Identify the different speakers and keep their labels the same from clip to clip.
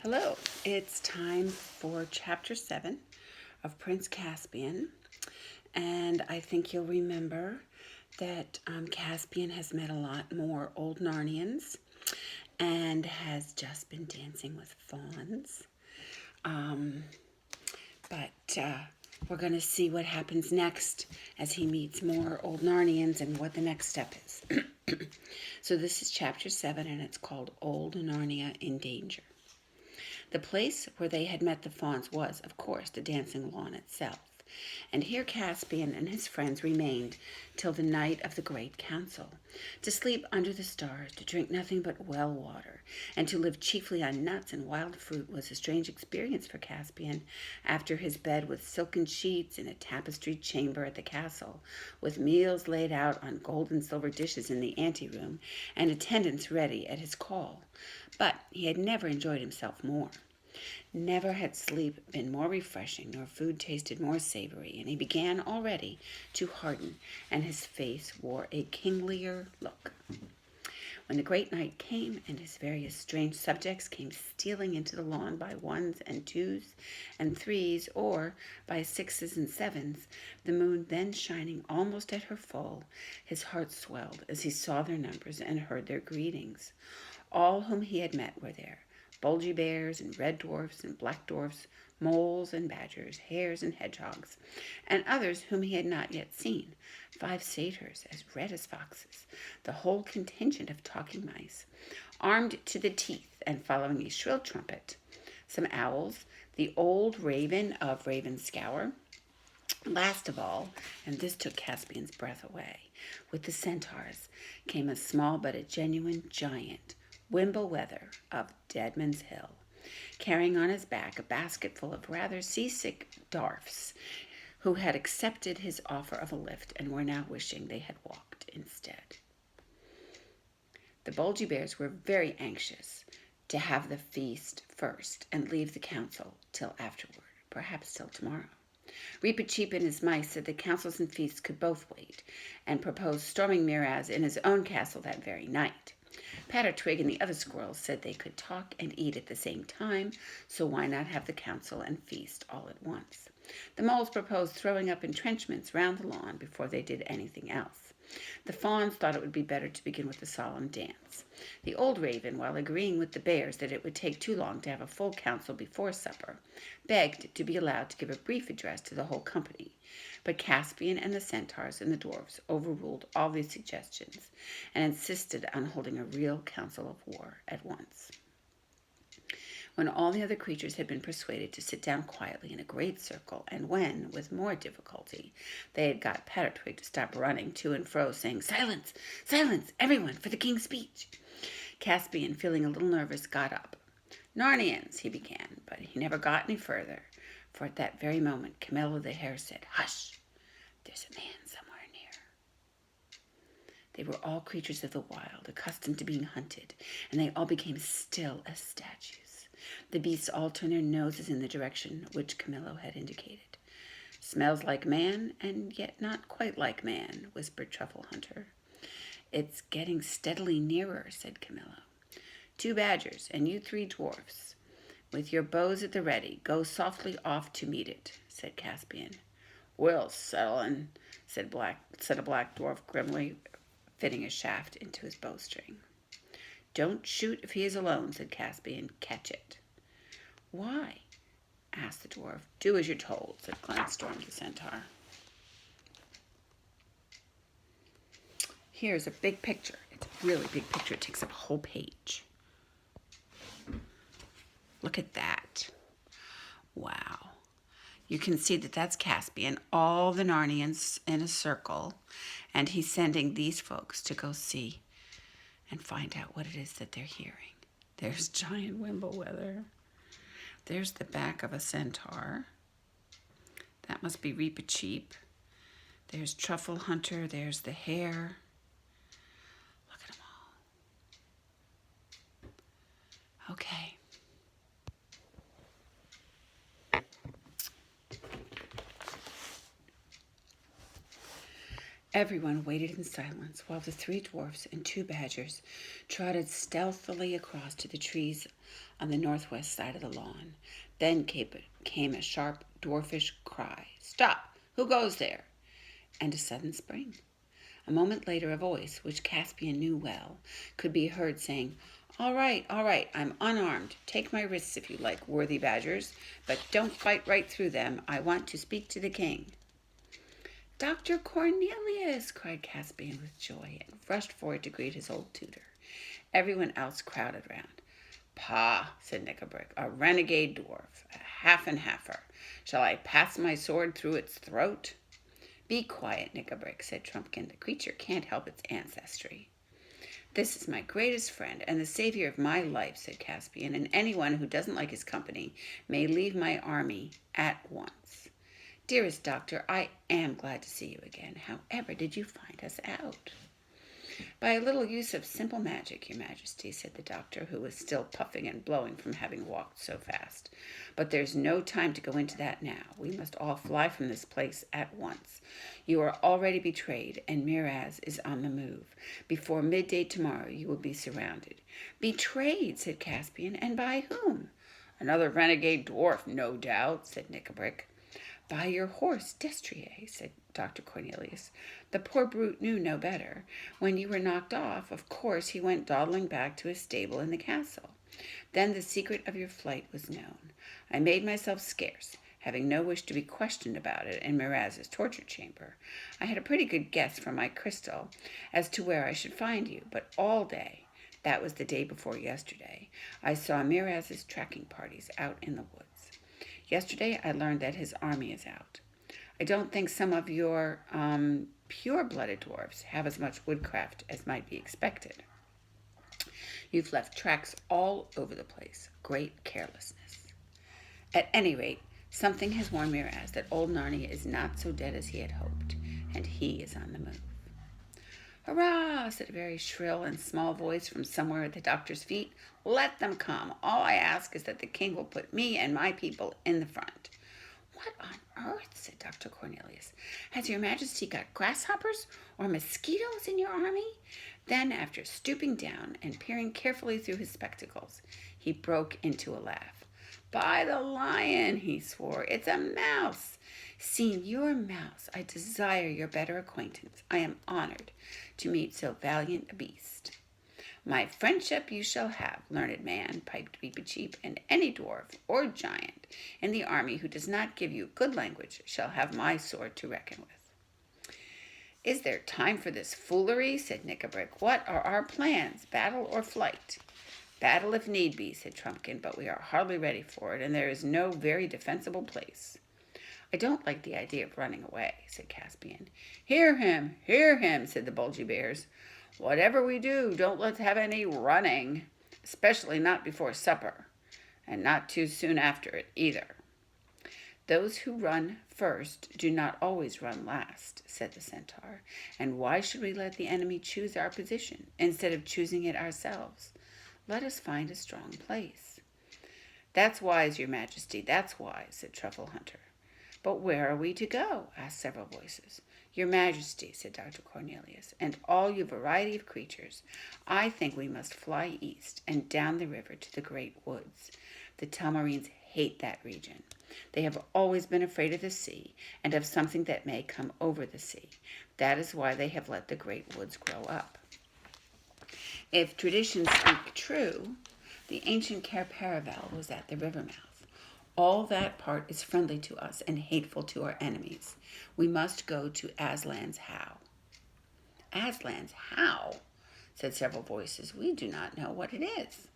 Speaker 1: Hello, it's time for chapter 7 of Prince Caspian. And I think you'll remember that Caspian has met a lot more old Narnians and has just been dancing with fawns. Um, but we're going to see what happens next as he meets more old Narnians and what the next step is. So, this is chapter 7, and it's called Old Narnia in Danger. The place where they had met the fawns was, of course, the dancing lawn itself, and here Caspian and his friends remained till the night of the great council, to sleep under the stars, to drink nothing but well water, and to live chiefly on nuts and wild fruit was a strange experience for Caspian, after his bed with silken sheets in a tapestried chamber at the castle, with meals laid out on gold and silver dishes in the anteroom, and attendants ready at his call. But he had never enjoyed himself more. Never had sleep been more refreshing, nor food tasted more savory, and he began already to harden, and his face wore a kinglier look. When the great night came, and his various strange subjects came stealing into the lawn by ones and twos and threes, or by sixes and sevens, the moon then shining almost at her full, his heart swelled as he saw their numbers and heard their greetings. All whom he had met were there, bulgy bears and red dwarfs and black dwarfs, moles and badgers, hares and hedgehogs, and others whom he had not yet seen, 5 satyrs as red as foxes, the whole contingent of talking mice, armed to the teeth and following a shrill trumpet, some owls, the old raven of Ravenscour. Last of all, and this took Caspian's breath away, with the centaurs came a small but a genuine giant, Wimbleweather of Deadman's Hill, carrying on his back a basket full of rather seasick dwarfs who had accepted his offer of a lift and were now wishing they had walked instead. The bulgy bears were very anxious to have the feast first and leave the council till afterward, perhaps till tomorrow. Reepicheep and his mice said the councils and feasts could both wait, and proposed storming Miraz in his own castle that very night. Pattertwig and the other squirrels said they could talk and eat at the same time, so why not have the council and feast all at once? The moles proposed throwing up entrenchments round the lawn before they did anything else. The fawns thought it would be better to begin with a solemn dance. The old raven, while agreeing with the bears that it would take too long to have a full council before supper, begged to be allowed to give a brief address to the whole company. But Caspian and the centaurs and the dwarfs overruled all these suggestions and insisted on holding a real council of war at once. When all the other creatures had been persuaded to sit down quietly in a great circle, and when, with more difficulty, they had got Pattertwig to stop running to and fro, saying, "Silence! Silence, everyone, for the king's speech!" Caspian, feeling a little nervous, got up. "Narnians," he began, but he never got any further, for at that very moment Camilla the hare said, "Hush! There's a man somewhere near." They were all creatures of the wild, accustomed to being hunted, and they all became still as statues. The beasts all turned their noses in the direction which Camillo had indicated. "Smells like man, and yet not quite like man," whispered Truffle Hunter. "It's getting steadily nearer," said Camillo. "2 badgers, and you 3 dwarfs, with your bows at the ready, go softly off to meet it," said Caspian. "We'll settle in," said a black dwarf grimly, fitting a shaft into his bowstring. "Don't shoot if he is alone," said Caspian. "Catch it." "Why?" asked the dwarf. "Do as you're told," said Glandstorm the centaur. Here's a big picture. It's a really big picture. It takes up a whole page. Look at that. Wow. You can see that that's Caspian, all the Narnians in a circle, and he's sending these folks to go see and find out what it is that they're hearing. There's giant Wimbleweather. There's the back of a centaur. That must be Reepicheep. There's Truffle Hunter. There's the hare. Look at them all. Okay. Everyone waited in silence while the three dwarfs and two badgers trotted stealthily across to the trees on the northwest side of the lawn. Then came a sharp dwarfish cry. "Stop! Who goes there?" And a sudden spring. A moment later, a voice, which Caspian knew well, could be heard saying, all right, I'm unarmed. Take my wrists if you like, worthy badgers, but don't fight right through them. I want to speak to the king." "Dr. Cornelius!" cried Caspian with joy, and rushed forward to greet his old tutor. Everyone else crowded round. "Pah!" said Nickabrick, "a renegade dwarf, a half-and-halfer. Shall I pass my sword through its throat?" "Be quiet, Nickabrick," said Trumpkin. "The creature can't help its ancestry." "This is my greatest friend and the savior of my life," said Caspian, "and anyone who doesn't like his company may leave my army at once." "Dearest doctor, I am glad to see you again. However did you find us out?" "By a little use of simple magic, your majesty," said the doctor, who was still puffing and blowing from having walked so fast. "But there's no time to go into that now. We must all fly from this place at once. You are already betrayed, and Miraz is on the move. Before midday tomorrow you will be surrounded." "Betrayed," said Caspian, "and by whom?" "Another renegade dwarf, no doubt," said Nickabrick. "By your horse, Destrier," said Dr. Cornelius. "The poor brute knew no better. When you were knocked off, of course he went dawdling back to his stable in the castle. Then the secret of your flight was known. I made myself scarce, having no wish to be questioned about it in Miraz's torture chamber. I had a pretty good guess from my crystal as to where I should find you, but all day, that was the day before yesterday, I saw Miraz's tracking parties out in the woods. Yesterday I learned that his army is out. I don't think some of your pure-blooded dwarfs have as much woodcraft as might be expected. You've left tracks all over the place. Great carelessness. At any rate, something has warned Miraz that old Narnia is not so dead as he had hoped, and he is on the move." "Hurrah!" said a very shrill and small voice from somewhere at the doctor's feet. "Let them come. All I ask is that the king will put me and my people in the front." "What on earth?" said Dr. Cornelius. "Has your majesty got grasshoppers or mosquitoes in your army?" Then, after stooping down and peering carefully through his spectacles, he broke into a laugh. "By the lion," he swore, "it's a mouse. Señor Mouse, I desire your better acquaintance. I am honored to meet so valiant a beast." "My friendship you shall have, learned man," piped Beep-a-Cheep, "and any dwarf or giant in the army who does not give you good language shall have my sword to reckon with." "Is there time for this foolery?" said Nickabrick. "What are our plans, battle or flight?" "Battle if need be," said Trumpkin, "but we are hardly ready for it, and there is no very defensible place." "I don't like the idea of running away," said Caspian. Hear him, said the Bulgy Bears. "Whatever we do, don't let's have any running, especially not before supper, and not too soon after it either." "Those who run first do not always run last," said the Centaur. "And why should we let the enemy choose our position instead of choosing it ourselves? Let us find a strong place." "That's wise, your majesty, that's wise," said Truffle Hunter. "But where are we to go?" asked several voices. "Your majesty," said Dr. Cornelius, "and all you variety of creatures, I think we must fly east and down the river to the great woods. The Telmarines hate that region. They have always been afraid of the sea and of something that may come over the sea. That is why they have let the great woods grow up. If traditions speak true, the ancient Cair Paravel was at the river mouth. All that part is friendly to us and hateful to our enemies. We must go to Aslan's How." "Aslan's How?" said several voices. "We do not know what it is."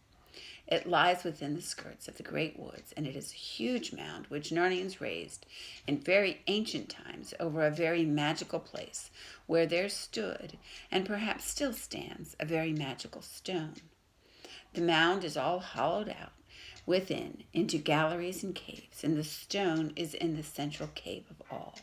Speaker 1: "It lies within the skirts of the great woods, and it is a huge mound which Narnians raised in very ancient times over a very magical place where there stood, and perhaps still stands, a very magical stone. The mound is all hollowed out within into galleries and caves, and the stone is in the central cave of all.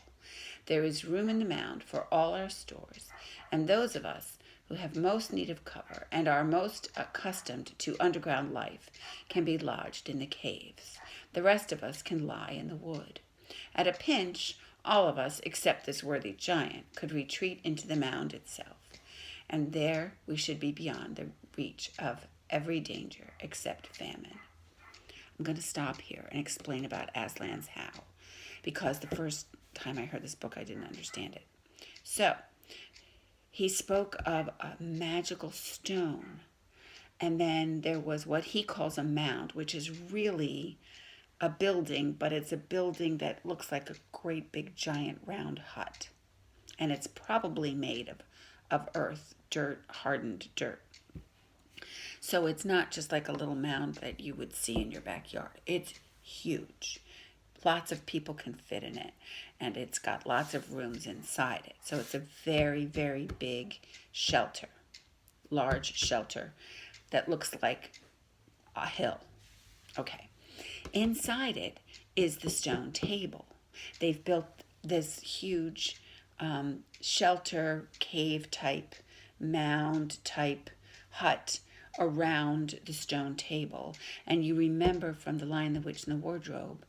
Speaker 1: There is room in the mound for all our stores, and those of us who have most need of cover and are most accustomed to underground life can be lodged in the caves. The rest of us can lie in the wood. At a pinch, All of us, except this worthy giant, could retreat into the mound itself, and there we should be beyond the reach of every danger except famine. I'm going to stop here and explain about Aslan's How, because the first time I heard this book, I didn't understand it. So, he spoke of a magical stone, and then there was what he calls a mound, which is really a building, but it's a building that looks like a great big giant round hut. And it's probably made of earth, dirt, hardened dirt. So it's not just like a little mound that you would see in your backyard. It's huge. Lots of people can fit in it, and it's got lots of rooms inside it. So it's a very, very big shelter, large shelter that looks like a hill. Okay. Inside it is the stone table. They've built this huge shelter, cave type, mound type hut around the stone table. And you remember from The Lion, the Witch, and the Wardrobe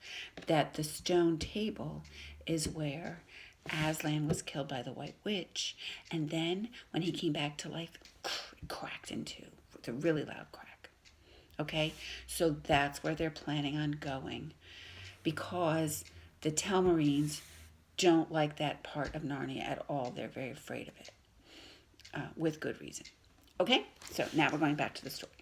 Speaker 1: that the stone table is where Aslan was killed by the White Witch. And then when he came back to life, it cracked in two with a really loud crack. Okay, so that's where they're planning on going, because the Telmarines don't like that part of Narnia at all. They're very afraid of it, with good reason. Okay, so now we're going back to the story.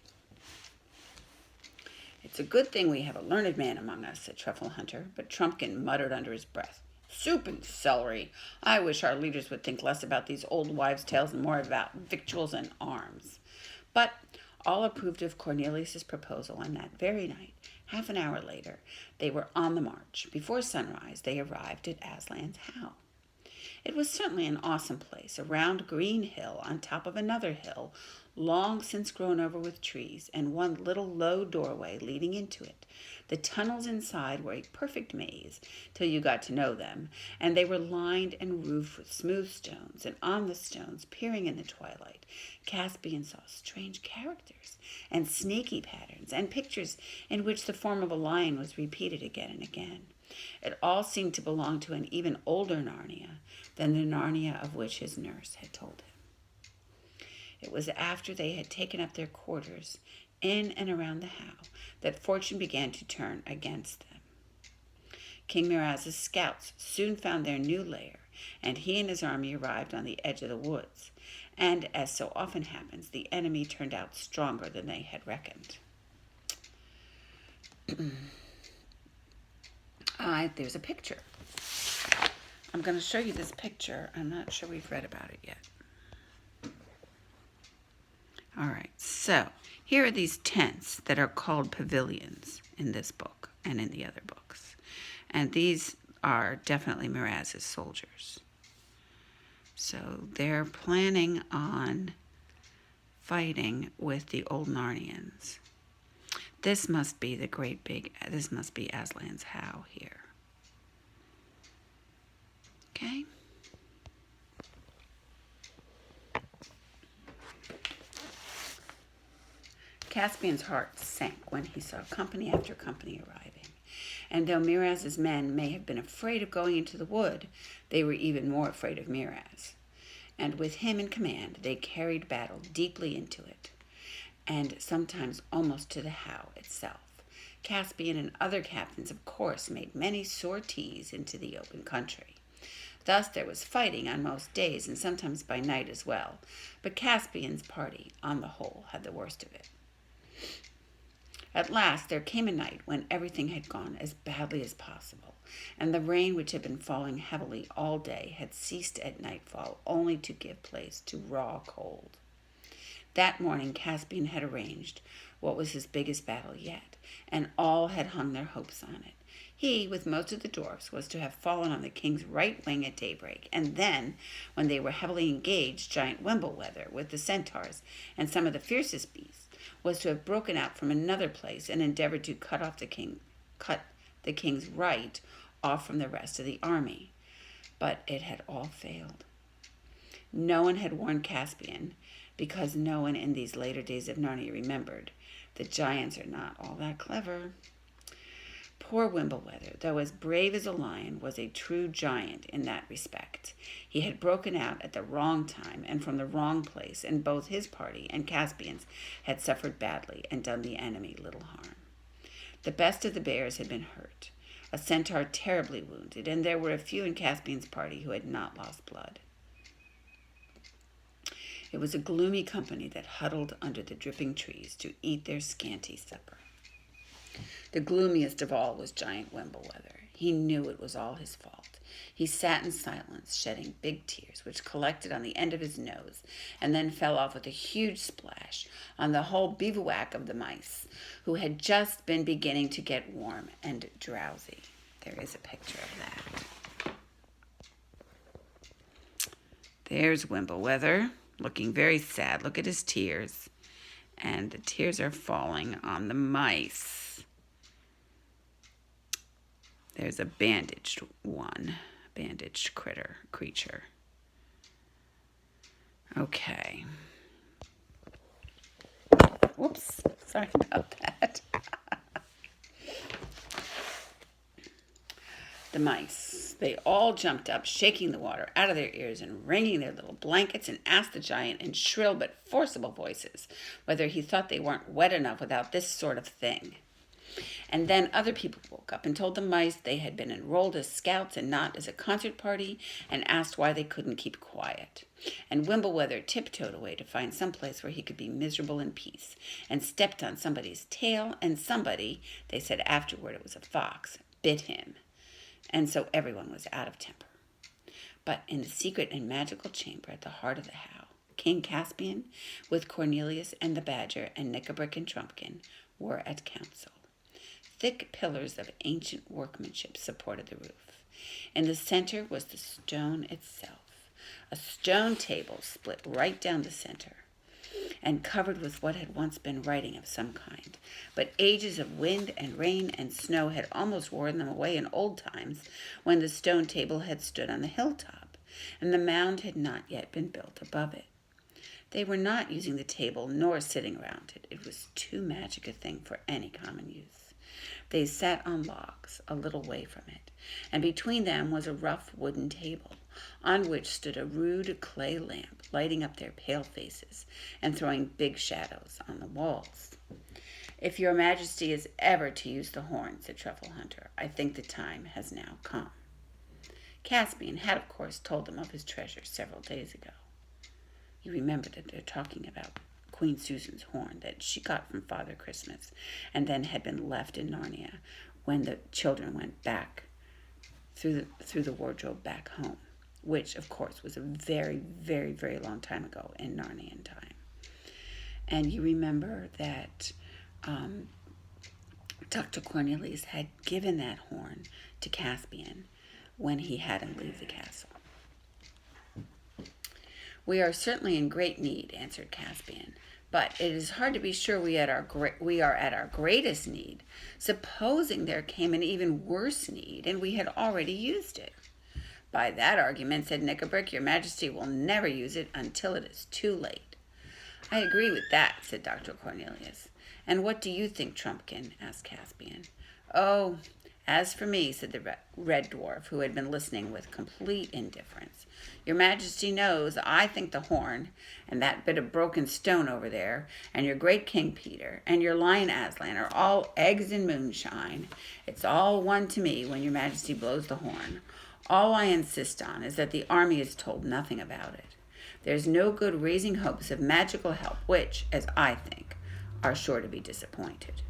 Speaker 1: It's a good thing we have a learned man among us, said Truffle Hunter, but Trumpkin muttered under his breath. Soup and celery. I wish our leaders would think less about these old wives' tales and more about victuals and arms. But all approved of Cornelius's proposal, and that very night, half an hour later, they were on the march. Before sunrise, they arrived at Aslan's How. It was certainly an awesome place, a round green hill on top of another hill, long since grown over with trees, and one little low doorway leading into it. The tunnels inside were a perfect maze till you got to know them, and they were lined and roofed with smooth stones, and on the stones, peering in the twilight, Caspian saw strange characters and sneaky patterns and pictures in which the form of a lion was repeated again and again. It all seemed to belong to an even older Narnia than the Narnia of which his nurse had told him. It was after they had taken up their quarters in and around the How that fortune began to turn against them. King Miraz's scouts soon found their new lair, and he and his army arrived on the edge of the woods. And, as so often happens, the enemy turned out stronger than they had reckoned. There's a picture. I'm going to show you this picture. I'm not sure we've read about it yet. All right, so here are these tents that are called pavilions in this book and in the other books. And these are definitely Miraz's soldiers. So they're planning on fighting with the old Narnians. This must be this must be Aslan's How here. Okay. Caspian's heart sank when he saw company after company arriving. And though Miraz's men may have been afraid of going into the wood, they were even more afraid of Miraz. And with him in command, they carried battle deeply into it, and sometimes almost to the How itself. Caspian and other captains, of course, made many sorties into the open country. Thus there was fighting on most days, and sometimes by night as well. But Caspian's party, on the whole, had the worst of it. At last there came a night when everything had gone as badly as possible, and the rain which had been falling heavily all day had ceased at nightfall, only to give place to raw cold. That morning Caspian had arranged what was his biggest battle yet, and all had hung their hopes on it. He, with most of the dwarfs, was to have fallen on the king's right wing at daybreak, and then, when they were heavily engaged, giant Wimblewether, with the centaurs and some of the fiercest beasts, was to have broken out from another place and endeavored to cut the king's right off from the rest of the army. But it had all failed. No one had warned Caspian, because no one in these later days of Narnia remembered. The giants are not all that clever. Poor Wimblewether, though as brave as a lion, was a true giant in that respect. He had broken out at the wrong time and from the wrong place, and both his party and Caspian's had suffered badly and done the enemy little harm. The best of the bears had been hurt, a centaur terribly wounded, and there were a few in Caspian's party who had not lost blood. It was a gloomy company that huddled under the dripping trees to eat their scanty supper. The gloomiest of all was Giant Wimblewether. He knew it was all his fault. He sat in silence, shedding big tears, which collected on the end of his nose and then fell off with a huge splash on the whole bivouac of the mice, who had just been beginning to get warm and drowsy. There is a picture of that. There's Wimblewether, looking very sad. Look at his tears. And the tears are falling on the mice. There's a bandaged creature. Okay. Whoops, sorry about that. The mice, they all jumped up, shaking the water out of their ears and wringing their little blankets, and asked the giant in shrill but forcible voices whether he thought they weren't wet enough without this sort of thing. And then other people woke up and told the mice they had been enrolled as scouts and not as a concert party, and asked why they couldn't keep quiet. And Wimblewether tiptoed away to find some place where he could be miserable in peace, and stepped on somebody's tail, and somebody, they said afterward it was a fox, bit him. And so everyone was out of temper. But in the secret and magical chamber at the heart of the How, King Caspian, with Cornelius and the Badger and Nickabrick and Trumpkin, were at council. Thick pillars of ancient workmanship supported the roof. In the center was the stone itself, a stone table split right down the center, and covered with what had once been writing of some kind. But ages of wind and rain and snow had almost worn them away in old times, when the stone table had stood on the hilltop, and the mound had not yet been built above it. They were not using the table nor sitting around it. It was too magic a thing for any common use. They sat on logs a little way from it, and between them was a rough wooden table, on which stood a rude clay lamp, lighting up their pale faces and throwing big shadows on the walls. "If your majesty is ever to use the horn," said Truffle Hunter, "I think the time has now come." Caspian had, of course, told them of his treasure several days ago. You remember that they're talking about Queen Susan's horn that she got from Father Christmas and then had been left in Narnia when the children went back through the wardrobe back home, which, of course, was a very, very, very long time ago in Narnian time. And you remember that Dr. Cornelius had given that horn to Caspian when he had him leave the castle. "We are certainly in great need," answered Caspian, "but it is hard to be sure we are at our greatest need. Supposing there came an even worse need, and we had already used it." "By that argument," said Nickabrick, "your majesty will never use it until it is too late." "I agree with that," said Dr. Cornelius. "And what do you think, Trumpkin?" asked Caspian. "Oh, as for me," said the Red Dwarf, who had been listening with complete indifference, "your majesty knows I think the horn, and that bit of broken stone over there, and your great King Peter, and your lion Aslan are all eggs and moonshine. It's all one to me when your majesty blows the horn. All I insist on is that the army is told nothing about it. There's no good raising hopes of magical help, which, as I think, are sure to be disappointed."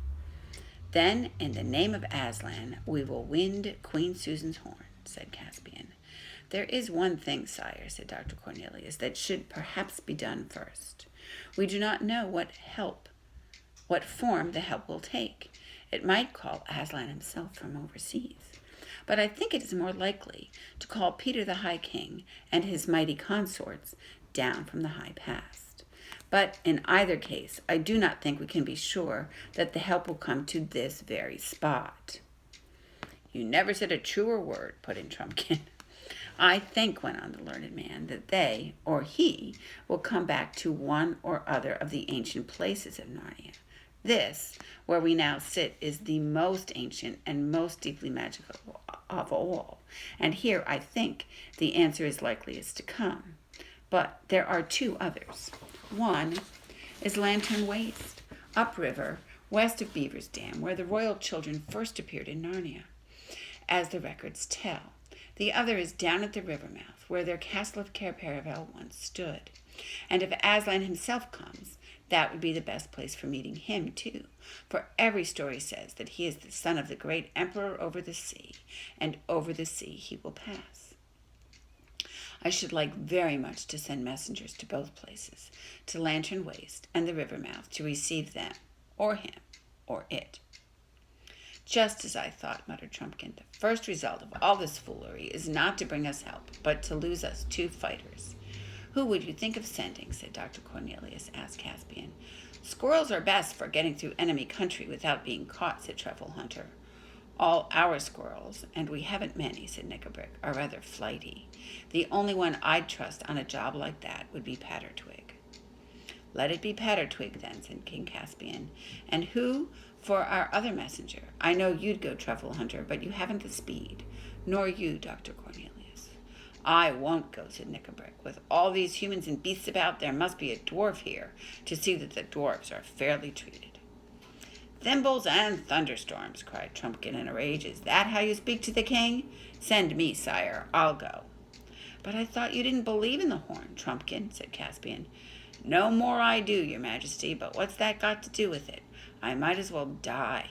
Speaker 1: "Then, in the name of Aslan, we will wind Queen Susan's horn," said Caspian. "There is one thing, sire," said Dr. Cornelius, "that should perhaps be done first. We do not know what form the help will take. It might call Aslan himself from overseas, but I think it is more likely to call Peter the High King and his mighty consorts down from the high past. But in either case, I do not think we can be sure that the help will come to this very spot." "You never said a truer word," put in Trumpkin. "I think," went on the learned man, "that they, or he, will come back to one or other of the ancient places of Narnia, This, where we now sit, is the most ancient and most deeply magical of all. And here, I think, the answer is likeliest to come. But there are two others. One is Lantern Waste, upriver, west of Beaver's Dam, where the royal children first appeared in Narnia, as the records tell. The other is down at the river mouth, where their castle of Cair Paravel once stood. And if Aslan himself comes, that would be the best place for meeting him, too, for every story says that he is the son of the great emperor over the sea, and over the sea he will pass. I should like very much to send messengers to both places, to Lantern Waste and the river mouth, to receive them, or him, or it. Just as I thought, muttered Trumpkin. The first result of all this foolery is not to bring us help, but to lose us 2 fighters. Who would you think of sending? Said Dr. Cornelius, asked Caspian. Squirrels are best for getting through enemy country without being caught, said Truffle Hunter. All our squirrels, and we haven't many, said Nickabrick, are rather flighty. The only one I'd trust on a job like that would be Pattertwig. Let it be Pattertwig, then, said King Caspian. And who for our other messenger? I know you'd go, Truffle Hunter, but you haven't the speed. Nor you, Dr. Cornelius. I won't go, said Nickabrick. With all these humans and beasts about, there must be a dwarf here to see that the dwarfs are fairly treated. Thimbles and thunderstorms, cried Trumpkin in a rage. Is that how you speak to the king? Send me, sire. I'll go. But I thought you didn't believe in the horn, Trumpkin, said Caspian. No more I do, your majesty, but what's that got to do with it? I might as well die.